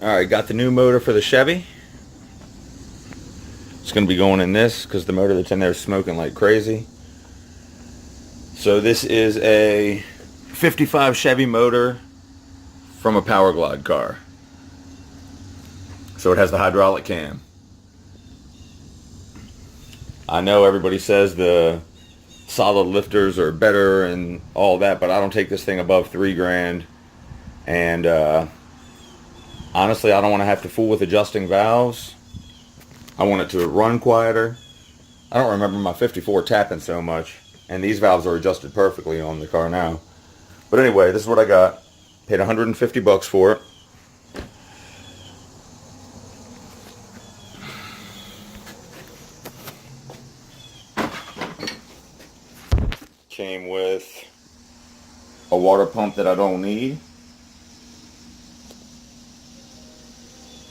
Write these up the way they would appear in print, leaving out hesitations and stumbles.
Alright, got the new motor for the Chevy. It's going to be going in this because the motor that's in there is smoking like crazy. So this is a 55 Chevy motor from a Power Glide car. So it has the hydraulic cam. I know everybody says the solid lifters are better and all that, but I don't take this thing above $3,000. And honestly, I don't want to have to fool with adjusting valves. I want it to run quieter. I don't remember my 54 tapping so much, and these valves are adjusted perfectly on the car now. But anyway, this is what I got. Paid $150 for it. Came with a water pump that I don't need,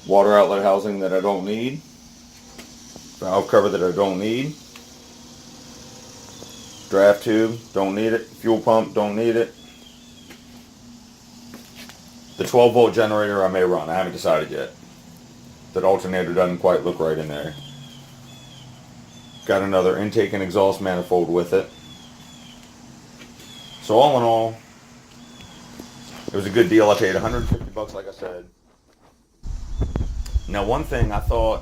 water outlet housing that I don't need, valve cover that I don't need, draft tube, don't need it, fuel pump, don't need it. The 12 volt generator I may run, I haven't decided yet. That alternator doesn't quite look right in there. Got another intake and exhaust manifold with it. So all in all, it was a good deal. I paid $150 like I said. Now one thing, I thought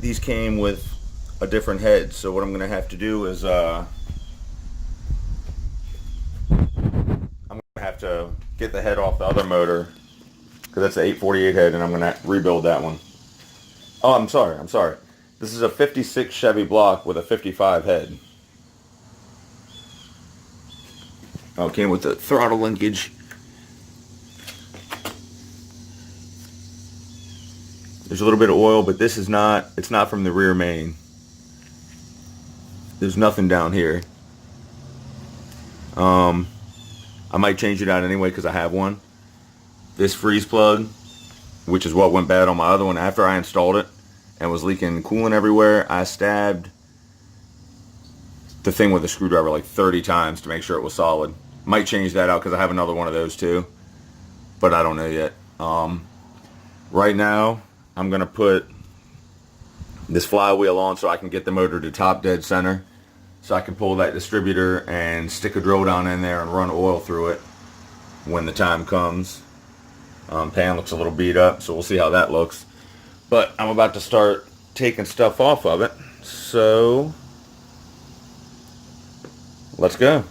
these came with a different head, so what I'm going to have to do is I'm going to have to get the head off the other motor, because that's the 848 head, and I'm going to rebuild that one. Oh, I'm sorry. This is a 56 Chevy block with a 55 head. Oh, it came with the throttle linkage. There's a little bit of oil, but this is not, it's not from the rear main. There's nothing down here. I might change it out anyway because I have one. This freeze plug, which is what went bad on my other one after I installed it and was leaking coolant everywhere, I stabbed the thing with a screwdriver like 30 times to make sure it was solid. Might change that out because I have another one of those too, but I don't know yet. Right now I'm gonna put this flywheel on so I can get the motor to top dead center, so I can pull that distributor and stick a drill down in there and run oil through it when the time comes. Pan looks a little beat up, so we'll see how that looks. But I'm about to start taking stuff off of it, so let's go.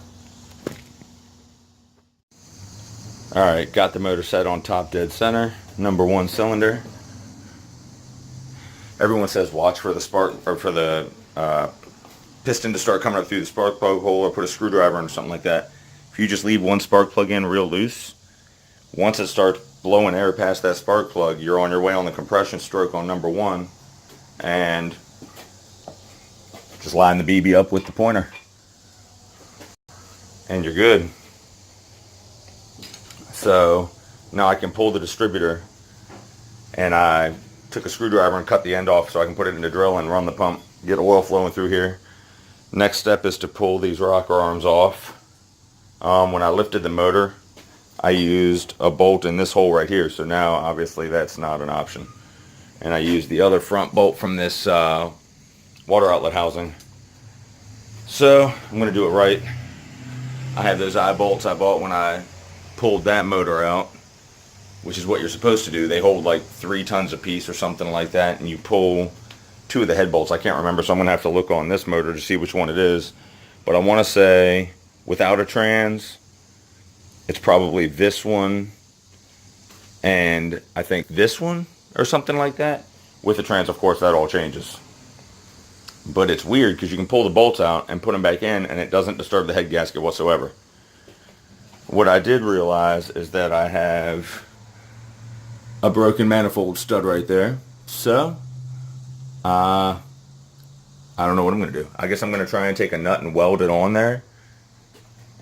Alright, got the motor set on top dead center, number 1 cylinder. Everyone says watch for the spark, or for the piston to start coming up through the spark plug hole, or put a screwdriver in or something like that. If you just leave one spark plug in real loose, once it starts blowing air past that spark plug, you're on your way on the compression stroke on number 1, and just line the BB up with the pointer, and you're good. So now I can pull the distributor, and I took a screwdriver and cut the end off so I can put it in the drill and run the pump, get oil flowing through here. Next step is to pull these rocker arms off. When I lifted the motor, I used a bolt in this hole right here, so now obviously that's not an option. And I used the other front bolt from this water outlet housing. So I'm going to do it right. I have those eye bolts I bought when I pulled that motor out, which is what you're supposed to do. They hold like 3 tons a piece or something like that, and you pull 2 of the head bolts. I can't remember, so I'm going to have to look on this motor to see which one it is. But I want to say, without a trans, it's probably this one, and I think this one, or something like that. With the trans, of course, that all changes. But it's weird because you can pull the bolts out and put them back in, and it doesn't disturb the head gasket whatsoever. What I did realize is that I have a broken manifold stud right there. So, I don't know what I'm going to do. I guess I'm going to try and take a nut and weld it on there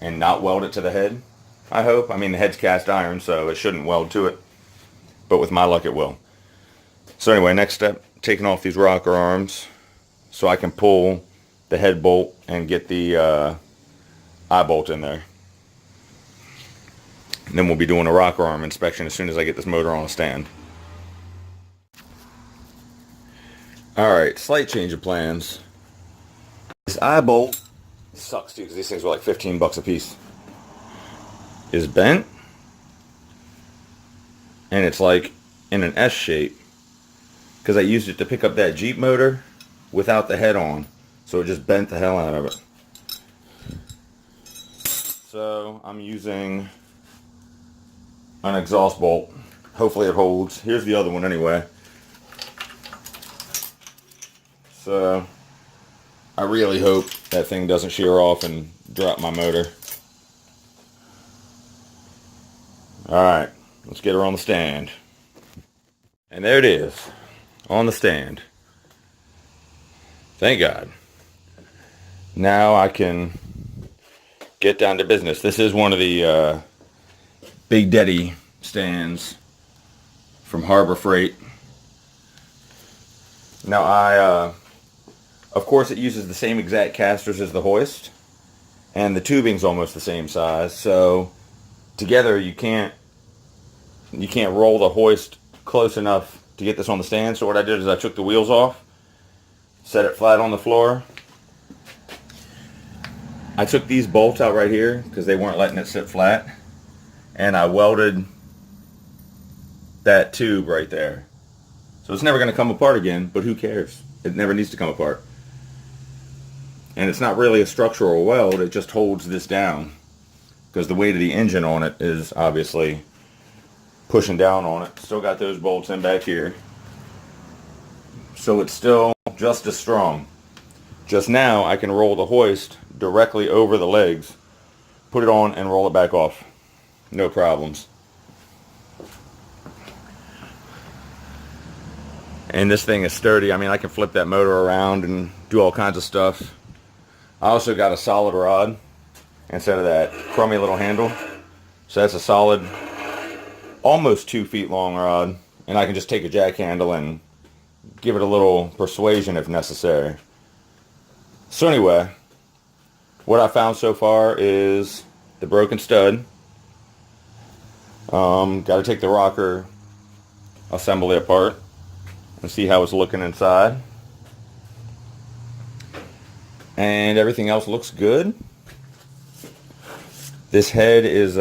and not weld it to the head, I hope. I mean, the head's cast iron, so it shouldn't weld to it. But with my luck, it will. So anyway, next step, taking off these rocker arms so I can pull the head bolt and get the eye bolt in there. And then we'll be doing a rocker arm inspection as soon as I get this motor on a stand. Alright, slight change of plans. This eye bolt sucks too, because these things were like 15 bucks a piece. Is bent. And it's like in an S shape. Because I used it to pick up that Jeep motor without the head on. So it just bent the hell out of it. So I'm using an exhaust bolt. Hopefully it holds. Here's the other one anyway. So I really hope that thing doesn't shear off and drop my motor. Alright, let's get her on the stand. And there it is, on the stand. Thank God. Now I can get down to business. This is one of the Big Daddy stands from Harbor Freight. Now of course it uses the same exact casters as the hoist, and the tubing's almost the same size, so together you can't roll the hoist close enough to get this on the stand. So what I did is I took the wheels off, set it flat on the floor. I took these bolts out right here because they weren't letting it sit flat, and I welded that tube right there. So it's never going to come apart again, but who cares? It never needs to come apart. And it's not really a structural weld, it just holds this down, because the weight of the engine on it is obviously pushing down on it. Still got those bolts in back here. So it's still just as strong. Just now I can roll the hoist directly over the legs, put it on and roll it back off. No problems. And this thing is sturdy. I mean, I can flip that motor around and do all kinds of stuff. I also got a solid rod instead of that crummy little handle. So that's a solid, almost 2 feet long rod. And I can just take a jack handle and give it a little persuasion if necessary. So anyway, what I found so far is the broken stud. Got to take the rocker assembly apart and see how it's looking inside. And everything else looks good. This head is,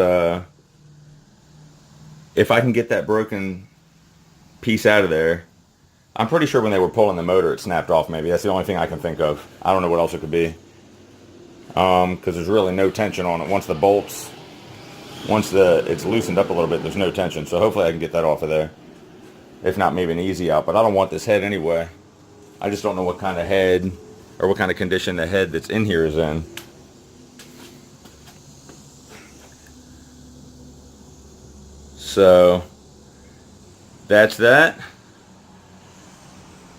if I can get that broken piece out of there, I'm pretty sure when they were pulling the motor it snapped off maybe. That's the only thing I can think of. I don't know what else it could be. Because there's really no tension on it. Once it's loosened up a little bit, there's no tension. So hopefully I can get that off of there. If not, maybe an easy out. But I don't want this head anyway. I just don't know what kind of head or what kind of condition the head that's in here is in. So that's that.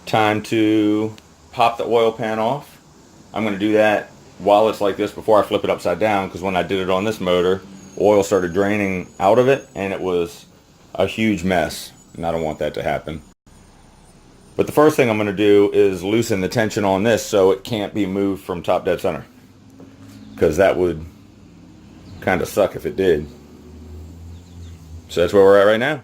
Time to pop the oil pan off. I'm going to do that while it's like this before I flip it upside down, because when I did it on this motor, oil started draining out of it and it was a huge mess, and I don't want that to happen. But the first thing I'm going to do is loosen the tension on this so it can't be moved from top dead center, because that would kind of suck if it did. So that's where we're at right now.